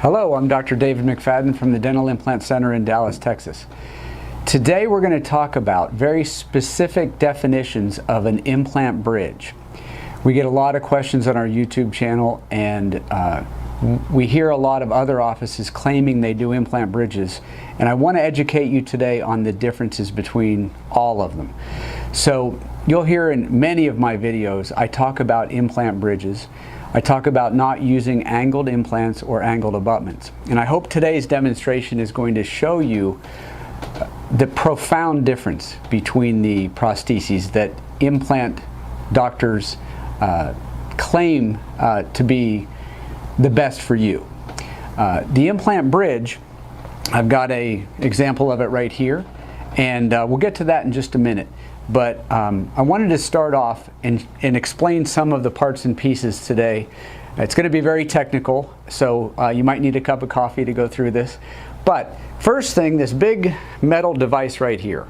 Hello, I'm Dr. David McFadden from the Dental Implant Center in Dallas, Texas. Today we're going to talk about very specific definitions of an implant bridge. We get a lot of questions on our YouTube channel, and we hear a lot of other offices claiming they do implant bridges, and I want to educate you today on the differences between all of them. So you'll hear in many of my videos I talk about implant bridges. I talk about not using angled implants or angled abutments. And I hope today's demonstration is going to show you the profound difference between the prostheses that implant doctors claim to be the best for you. The implant bridge, I've got an example of it right here, and we'll get to that in just a minute. But I wanted to start off and explain some of the parts and pieces today. It's going to be very technical, so you might need a cup of coffee to go through this. But first thing, this big metal device right here.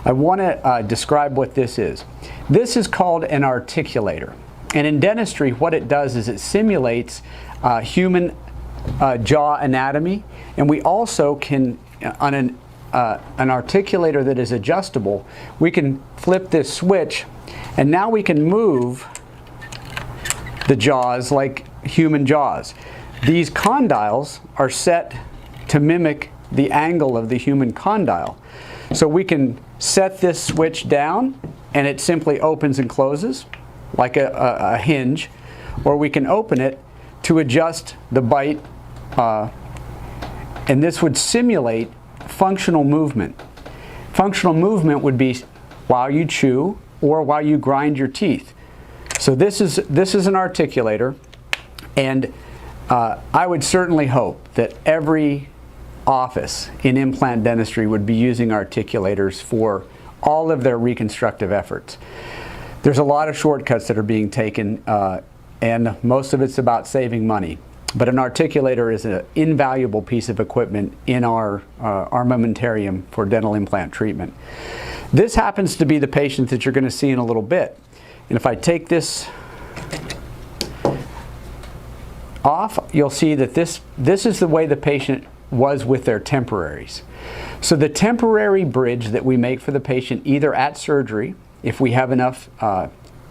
I want to describe what this is. This is called an articulator. And in dentistry, what it does is it simulates human jaw anatomy, and we also can, on an articulator that is adjustable, we can flip this switch and now we can move the jaws like human jaws. These condyles are set to mimic the angle of the human condyle. So we can set this switch down and it simply opens and closes like a hinge, or we can open it to adjust the bite, and this would simulate functional movement. Functional movement would be while you chew or while you grind your teeth. So this is an articulator, and I would certainly hope that every office in implant dentistry would be using articulators for all of their reconstructive efforts. There's a lot of shortcuts that are being taken, and most of it's about saving money. But an articulator is an invaluable piece of equipment in our armamentarium for dental implant treatment. This happens to be the patient that you're going to see in a little bit. And if I take this off, you'll see that this is the way the patient was with their temporaries. So the temporary bridge that we make for the patient, either at surgery, if we have enough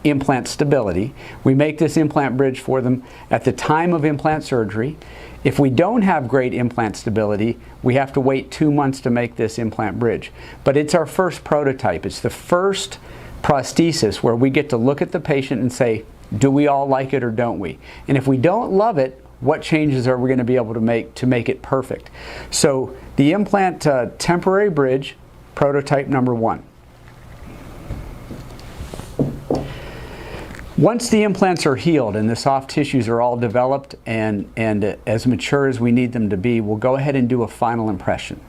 implant stability, we make this implant bridge for them at the time of implant surgery. If we don't have great implant stability, we have to wait 2 months to make this implant bridge. But it's our first prototype. It's the first prosthesis where we get to look at the patient and say, do we all like it or don't we? And if we don't love it, what changes are we going to be able to make it perfect? So the implant temporary bridge, prototype number 1. Once the implants are healed and the soft tissues are all developed and as mature as we need them to be, we'll go ahead and do a final impression.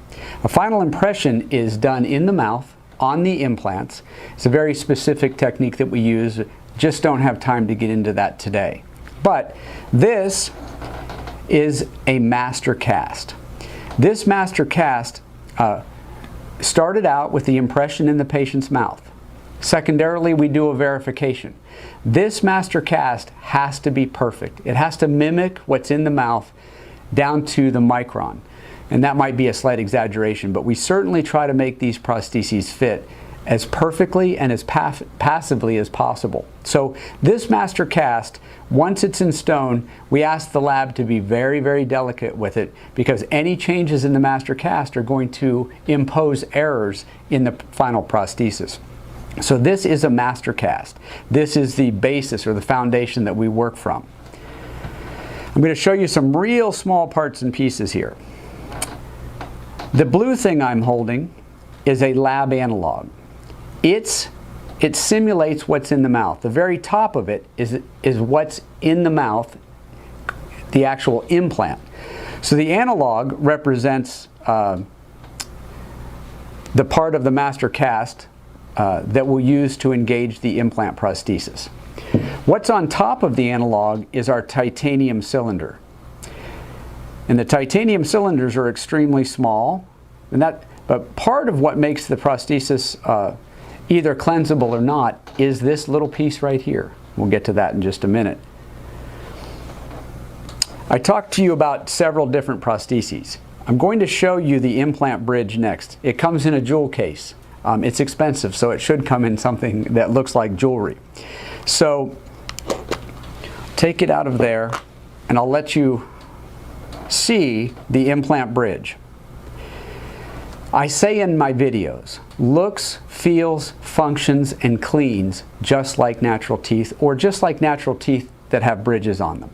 A final impression is done in the mouth on the implants. It's a very specific technique that we use. Just don't have time to get into that today. But this is a master cast. This master cast started out with the impression in the patient's mouth. Secondarily, we do a verification. This master cast has to be perfect. It has to mimic what's in the mouth down to the micron. And that might be a slight exaggeration, but we certainly try to make these prostheses fit as perfectly and as passively as possible. So this master cast, once it's in stone, we ask the lab to be very, very delicate with it, because any changes in the master cast are going to impose errors in the final prosthesis. So this is a master cast. This is the basis or the foundation that we work from. I'm going to show you some real small parts and pieces here. The blue thing I'm holding is a lab analog. It simulates what's in the mouth. The very top of it is what's in the mouth, the actual implant. So the analog represents the part of the master cast that we'll use to engage the implant prosthesis. What's on top of the analog is our titanium cylinder. And the titanium cylinders are extremely small, but part of what makes the prosthesis either cleansable or not is this little piece right here. We'll get to that in just a minute. I talked to you about several different prostheses. I'm going to show you the implant bridge next. It comes in a jewel case. It's expensive, so it should come in something that looks like jewelry. So take it out of there, and I'll let you see the implant bridge. I say in my videos, looks, feels, functions, and cleans just like natural teeth, or just like natural teeth that have bridges on them.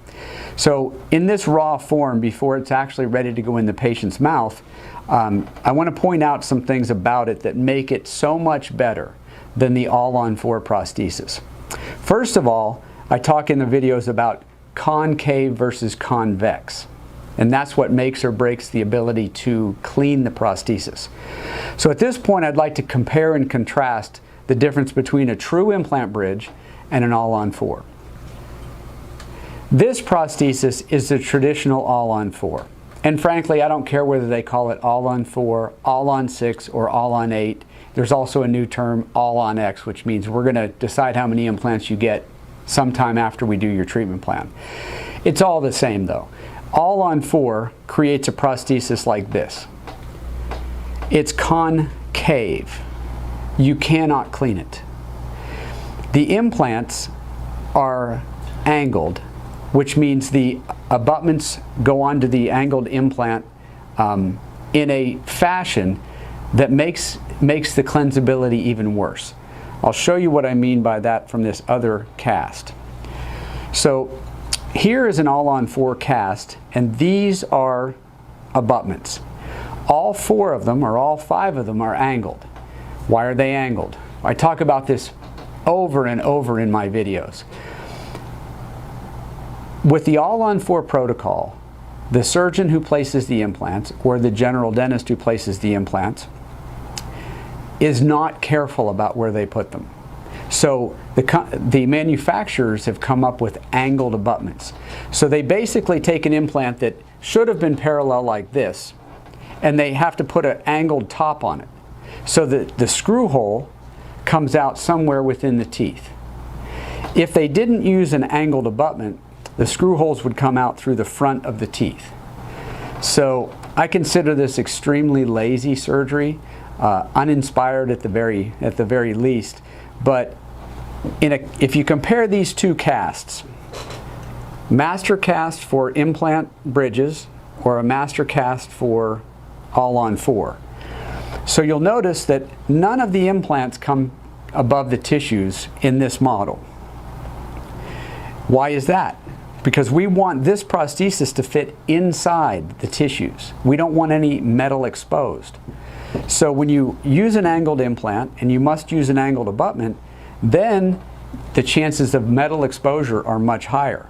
So in this raw form, before it's actually ready to go in the patient's mouth, I want to point out some things about it that make it so much better than the all-on-4 prosthesis. First of all, I talk in the videos about concave versus convex, and that's what makes or breaks the ability to clean the prosthesis. So at this point, I'd like to compare and contrast the difference between a true implant bridge and an all-on-4. This prosthesis is the traditional all-on-4. And frankly, I don't care whether they call it all-on-4, all-on-6, or all-on-8. There's also a new term, all-on-X, which means we're going to decide how many implants you get sometime after we do your treatment plan. It's all the same though. All-on-4 creates a prosthesis like this. It's concave. You cannot clean it. The implants are angled, which means the abutments go onto the angled implant in a fashion that makes the cleansability even worse. I'll show you what I mean by that from this other cast. So here is an all-on-4 cast, and these are abutments. All 4 of them, or all 5 of them, are angled. Why are they angled? I talk about this over and over in my videos. With the all-on-4 protocol, the surgeon who places the implants, or the general dentist who places the implants, is not careful about where they put them. So the manufacturers have come up with angled abutments. So they basically take an implant that should have been parallel like this, and they have to put an angled top on it, so that the screw hole comes out somewhere within the teeth. If they didn't use an angled abutment, the screw holes would come out through the front of the teeth. So I consider this extremely lazy surgery, uninspired at the very least. But if you compare these two casts, master cast for implant bridges or a master cast for all-on-4, so you'll notice that none of the implants come above the tissues in this model. Why is that? Because we want this prosthesis to fit inside the tissues. We don't want any metal exposed. So when you use an angled implant, and you must use an angled abutment, then the chances of metal exposure are much higher.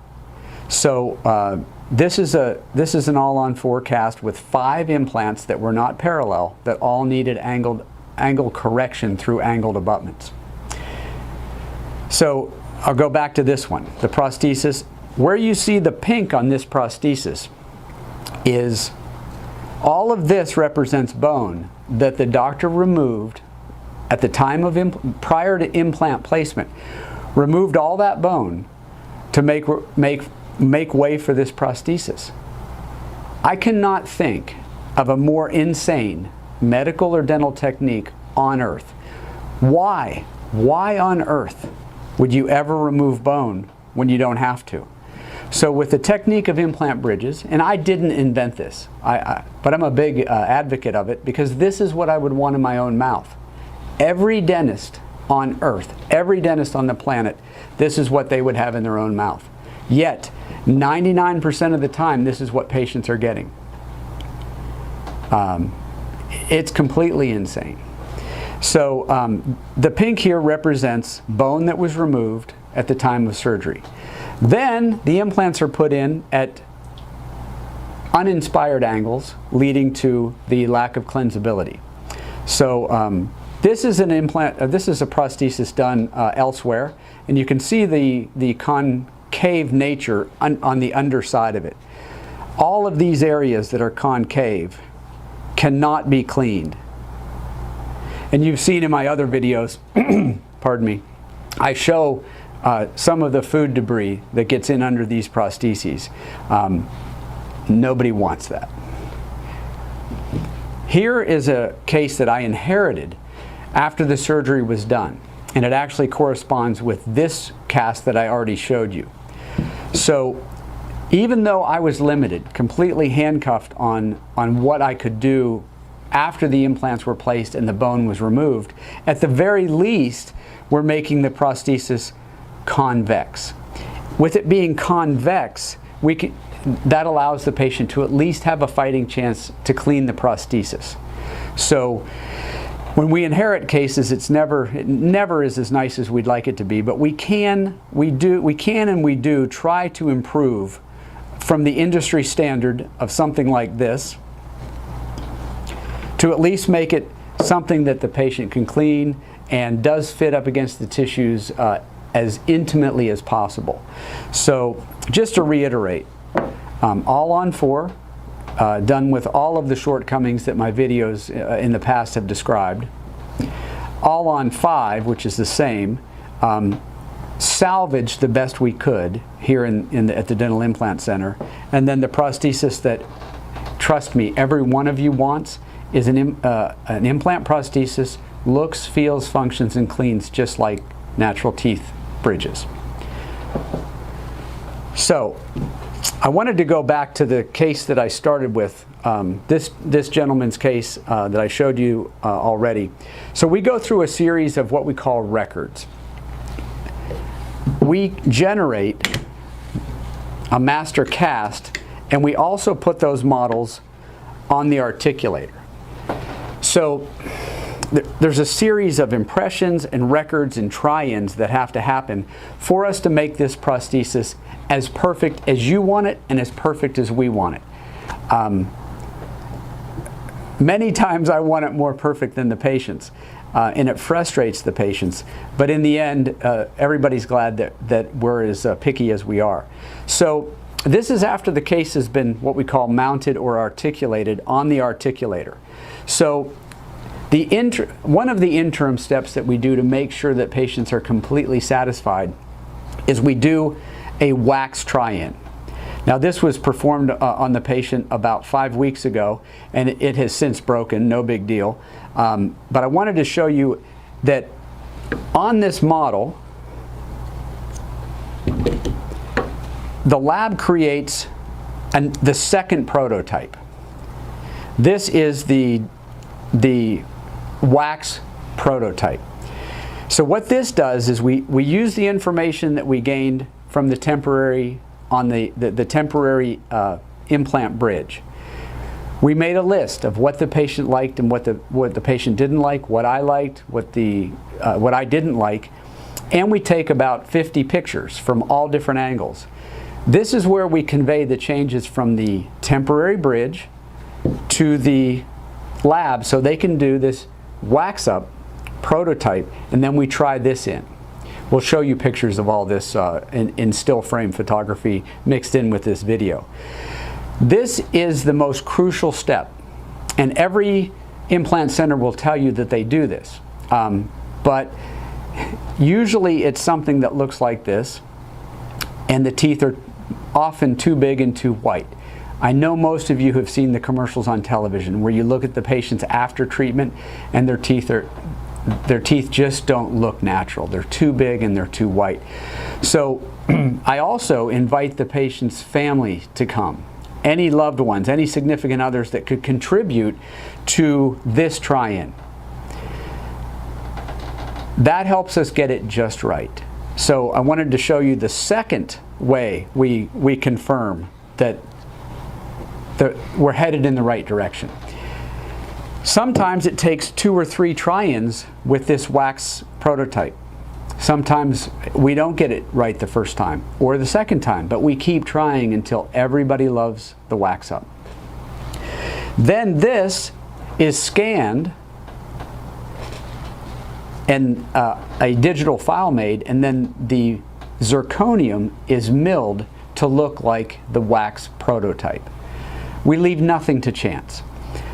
So this is an all-on-4 cast with 5 implants that were not parallel, that all needed angle correction through angled abutments. So I'll go back to this one, the prosthesis. Where you see the pink on this prosthesis is all of this represents bone that the doctor removed at the time of prior to implant placement, removed all that bone to make way for this prosthesis. I cannot think of a more insane medical or dental technique on earth. Why on earth would you ever remove bone when you don't have to? So with the technique of implant bridges, and I didn't invent this, but I'm a big advocate of it, because this is what I would want in my own mouth. Every dentist on earth, every dentist on the planet, this is what they would have in their own mouth. Yet, 99% of the time, this is what patients are getting. It's completely insane. So the pink here represents bone that was removed at the time of surgery. Then the implants are put in at uninspired angles, leading to the lack of cleansability. So this is an implant. This is a prosthesis done elsewhere, and you can see the concave nature on the underside of it. All of these areas that are concave cannot be cleaned. And you've seen in my other videos, pardon me, I show some of the food debris that gets in under these prostheses. Nobody wants that. Here is a case that I inherited after the surgery was done, and it actually corresponds with this cast that I already showed you. So even though I was limited, completely handcuffed on what I could do after the implants were placed and the bone was removed, at the very least, we're making the prosthesis convex. With it being convex, that allows the patient to at least have a fighting chance to clean the prosthesis. So when we inherit cases, it never is as nice as we'd like it to be, but we can and we do try to improve from the industry standard of something like this to at least make it something that the patient can clean and does fit up against the tissues as intimately as possible. So just to reiterate, all on 4, done with all of the shortcomings that my videos in the past have described. All on 5, which is the same, salvaged the best we could here at the Dental Implant Center. And then the prosthesis that, trust me, every one of you wants is an implant prosthesis, looks, feels, functions, and cleans just like natural teeth bridges. So I wanted to go back to the case that I started with, this gentleman's case that I showed you already. So we go through a series of what we call records. We generate a master cast, and we also put those models on the articulator. So there's a series of impressions and records and try-ins that have to happen for us to make this prosthesis as perfect as you want it and as perfect as we want it. Many times I want it more perfect than the patients, and it frustrates the patients, but in the end everybody's glad that we're as picky as we are. So this is after the case has been what we call mounted or articulated on the articulator. So one of the interim steps that we do to make sure that patients are completely satisfied is we do a wax try-in. Now this was performed on the patient about 5 weeks ago, and it has since broken, no big deal. But I wanted to show you that on this model, the lab creates the second prototype. This is the wax prototype. So what this does is we use the information that we gained from the temporary temporary implant bridge. We made a list of what the patient liked and what the patient didn't like, what I liked, what I didn't like, and we take about 50 pictures from all different angles. This is where we convey the changes from the temporary bridge to the lab so they can do this wax up prototype, and then we try this in. We'll show you pictures of all this in still frame photography mixed in with this video. This is the most crucial step, and every implant center will tell you that they do this. But usually it's something that looks like this, and the teeth are often too big and too white. I know most of you have seen the commercials on television where you look at the patients after treatment and their teeth just don't look natural. They're too big and they're too white. So I also invite the patient's family to come. Any loved ones, any significant others that could contribute to this try-in. That helps us get it just right. So I wanted to show you the second way we confirm that we're headed in the right direction. Sometimes it takes 2 or 3 try-ins with this wax prototype. Sometimes we don't get it right the first time or the second time, but we keep trying until everybody loves the wax up. Then this is scanned and a digital file made, and then the zirconium is milled to look like the wax prototype. We leave nothing to chance.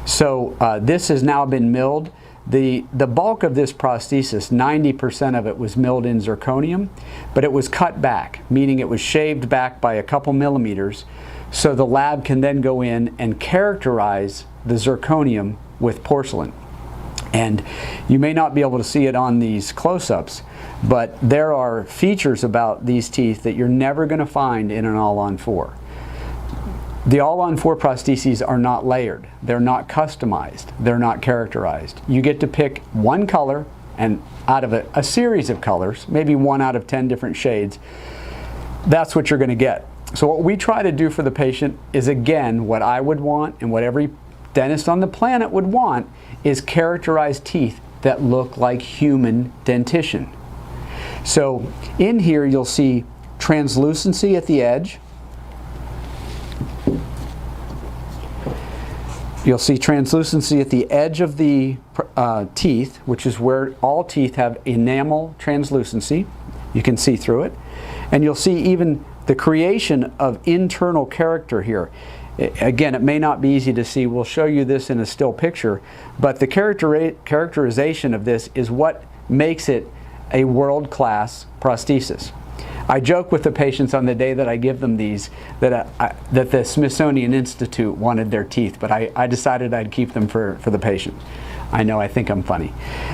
So this has now been milled. The bulk of this prosthesis, 90% of it was milled in zirconium, but it was cut back, meaning it was shaved back by a couple millimeters So the lab can then go in and characterize the zirconium with porcelain. And you may not be able to see it on these close-ups, but there are features about these teeth that you're never going to find in an all-on-4. The all-on-4 prostheses are not layered. They're not customized. They're not characterized. You get to pick one color, and out of a series of colors, maybe 1 out of 10 different shades, that's what you're going to get. So what we try to do for the patient is, again, what I would want and what every dentist on the planet would want is characterized teeth that look like human dentition. So in here you'll see translucency at the edge. You'll see translucency at the edge of the teeth, which is where all teeth have enamel translucency. You can see through it. And you'll see even the creation of internal character here. Again, it may not be easy to see. We'll show you this in a still picture, but the characterization of this is what makes it a world-class prosthesis. I joke with the patients on the day that I give them these that the Smithsonian Institute wanted their teeth, but I decided I'd keep them for the patient. I think I'm funny.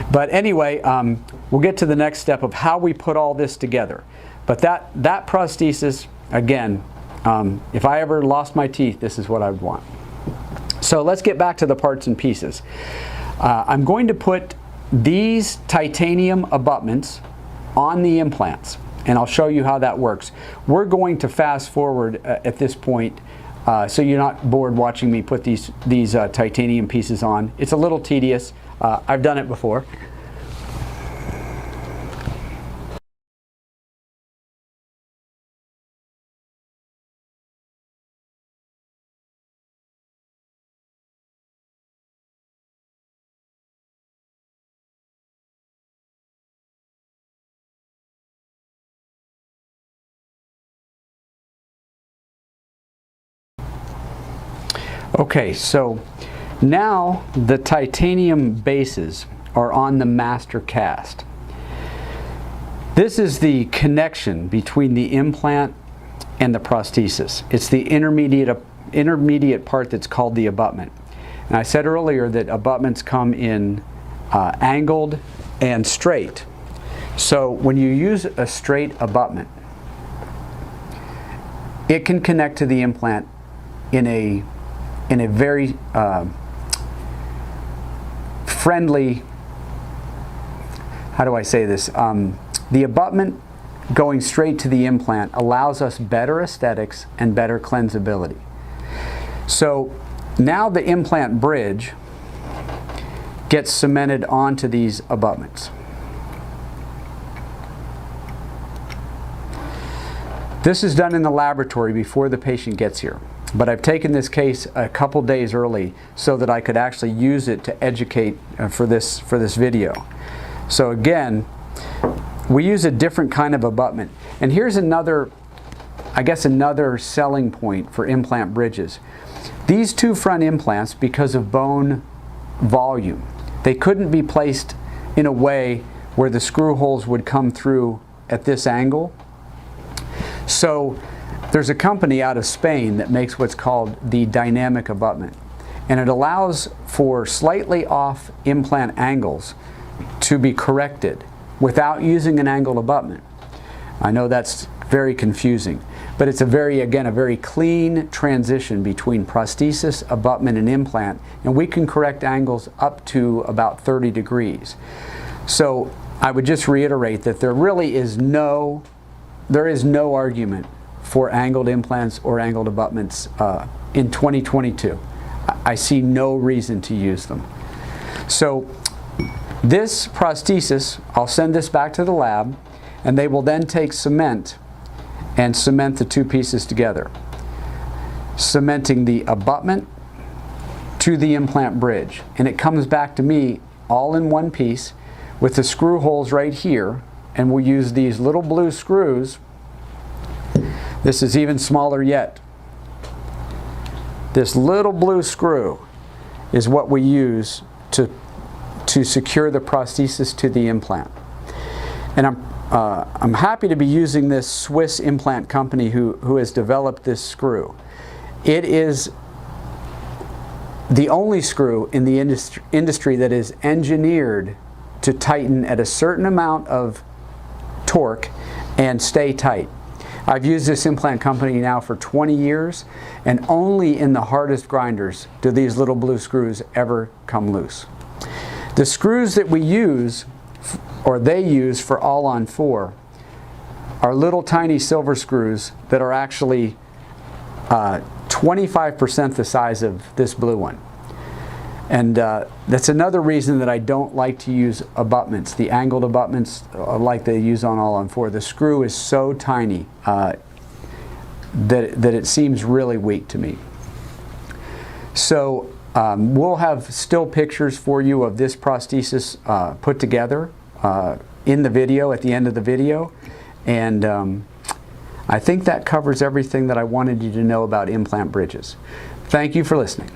But anyway, we'll get to the next step of how we put all this together. But that prosthesis, again, if I ever lost my teeth, this is what I would want. So let's get back to the parts and pieces. I'm going to put these titanium abutments on the implants, and I'll show you how that works. We're going to fast forward at this point, so you're not bored watching me put these titanium pieces on. It's a little tedious. I've done it before. Okay, so now the titanium bases are on the master cast. This is the connection between the implant and the prosthesis. It's the intermediate part that's called the abutment. And I said earlier that abutments come in angled and straight. So when you use a straight abutment, it can connect to the implant in a very friendly, how do I say this? The abutment going straight to the implant allows us better aesthetics and better cleansability. So now the implant bridge gets cemented onto these abutments. This is done in the laboratory before the patient gets here. But I've taken this case a couple days early so that I could actually use it to educate for this video. So again, we use a different kind of abutment. And here's another, I guess, another selling point for implant bridges. These two front implants, because of bone volume, they couldn't be placed in a way where the screw holes would come through at this angle. So there's a company out of Spain that makes what's called the dynamic abutment, and it allows for slightly off implant angles to be corrected without using an angled abutment. I know that's very confusing, but it's a very clean transition between prosthesis, abutment, and implant, and we can correct angles up to about 30 degrees. So I would just reiterate that there is no argument for angled implants or angled abutments in 2022. I see no reason to use them. So this prosthesis, I'll send this back to the lab, and they will then take cement and cement the two pieces together, cementing the abutment to the implant bridge. And it comes back to me all in one piece with the screw holes right here, and we'll use these little blue screws. This is even smaller yet. This little blue screw is what we use to secure the prosthesis to the implant. And I'm happy to be using this Swiss implant company who has developed this screw. It is the only screw in the industry that is engineered to tighten at a certain amount of torque and stay tight. I've used this implant company now for 20 years, and only in the hardest grinders do these little blue screws ever come loose. The screws that we use, or they use for all-on-4, are little tiny silver screws that are actually 25% the size of this blue one. And that's another reason that I don't like to use abutments, the angled abutments like they use on all-on-4. The screw is so tiny that it seems really weak to me. So we'll have still pictures for you of this prosthesis put together in the video, at the end of the video. And I think that covers everything that I wanted you to know about implant bridges. Thank you for listening.